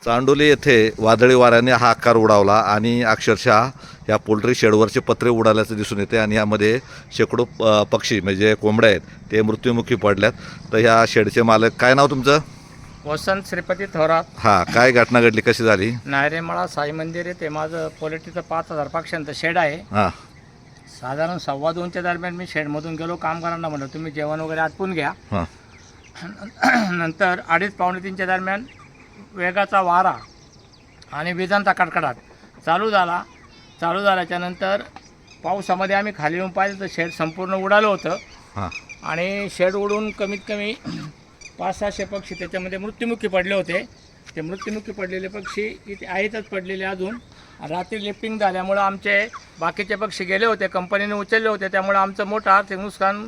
चांडोली येथे वादळी वाऱ्याने हाहाकार उडावला आणि अक्षरशः या पोल्ट्री शेडवरचे पत्रे उडाल्याचं दिसून येते आणि यामध्ये शेकडो पक्षी म्हणजे कोंबड्या आहेत ते मृत्युमुखी पडल्यात. तर ह्या शेडचे मालक, काय नाव तुमचं? वसंत श्रीपती थोरात. हां, काय घटना घडली, कशी झाली? नायरेमाळा साई मंदिर आहे, ते माझं पोल्ट्रीचं 5,000 पक्ष्यांचं शेड आहे. हां साधारण 2:15च्या दरम्यान मी शेडमधून गेलो. कामगारांना म्हणलं तुम्ही जेवण वगैरे आटपून घ्या. हां नंतर 2:30-2:45च्या दरम्यान वेगाचा वारा आणि विजांचा कडकडाट चालू झाल्याच्या नंतर पावसामध्ये आम्ही खाली येऊन पाहिलं तर शेड संपूर्ण उडालं होतं. हां आणि शेड उडून कमीत कमी 500-600 पक्षी त्याच्यामध्ये मृत्युमुखी पडले होते. ते मृत्युमुखी पडलेले पक्षी इथे आहेतच पडलेले अजून. रात्री लिफ्टिंग झाल्यामुळं आमचे बाकीचे पक्षी गेले होते, कंपनीने उचलले होते, त्यामुळे आमचं मोठं आर्थिक नुकसान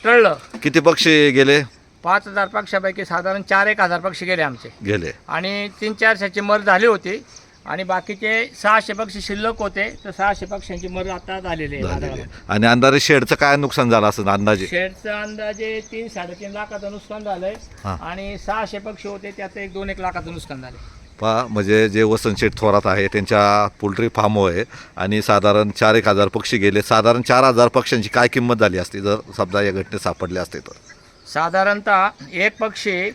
टळलं. किती पक्षी गेले? 5,000 पक्षापैकी साधारण 4-1,000 पक्षी गेले आमचे. गेले आणि 300-400ची मर झाली होती आणि बाकीचे 600 पक्षी शिल्लक होते. तर 600 पक्ष्यांची मर आता झालेली आहे. आणि अंदाजे शेडचं काय नुकसान झालं असं अंदाजे? शेडचं अंदाजे 3-3.5 लाखाचं नुकसान झालंय. हां. आणि 600 पक्षी होते, त्यात 1-2 लाखाचं नुकसान झाले. पहा, म्हणजे जे वसंत शेठ थोरात आहे त्यांच्या पोल्ट्री फार्म आहे आणि साधारण 4-1,000 पक्षी गेले. साधारण 4,000 पक्ष्यांची काय किंमत झाली असती जर समजा या घटनेत सापडले असते तर? साधारणतः एक पक्षी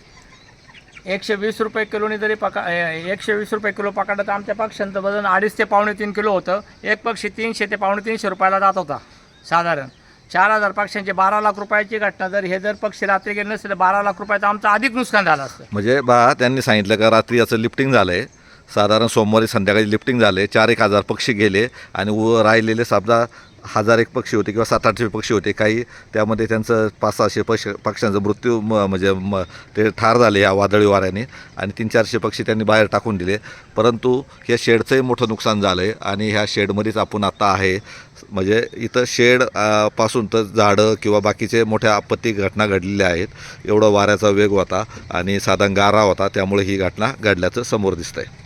120 रुपये किलोनी जरी 120 रुपये किलो पकडलं तर आमच्या पक्ष्यांचं वजन 2.5 ते 2.5 किलो होतं. एक पक्षी 300 ते 350 रुपयाला जात होता. साधारण 4,000 पक्ष्यांची 12 लाख रुपयाची घटना. जर पक्षी रात्री गेले नसते तर 12 लाख रुपयाचं आमचं अधिक नुकसान झालं असतं. म्हणजे त्यांनी सांगितलं का रात्री याचं लिफ्टिंग झालं आहे, साधारण सोमवारी संध्याकाळी लिफ्टिंग झाले, 4-1,000 पक्षी गेले आणि राहिलेले समजा 1,001 पक्षी होते किंवा 700-800 पक्षी होते. काही त्यामध्ये त्यांचं 500-600 पक्ष्यांचा मृत्यू म्हणजे ते ठार झाले या वादळी वाऱ्याने आणि 300-400 पक्षी त्यांनी बाहेर टाकून दिले. परंतु या शेडचंही मोठं नुकसान झालं आहे आणि ह्या शेडमध्येच आपण आता आहे. म्हणजे इथं शेड पासून तर झाडं किंवा बाकीचे मोठ्या आपत्ती घटना घडलेल्या आहेत. एवढा वाऱ्याचा वेग होता आणि साधारण गारा होता, त्यामुळे ही घटना घडल्याचं समोर दिसतं आहे.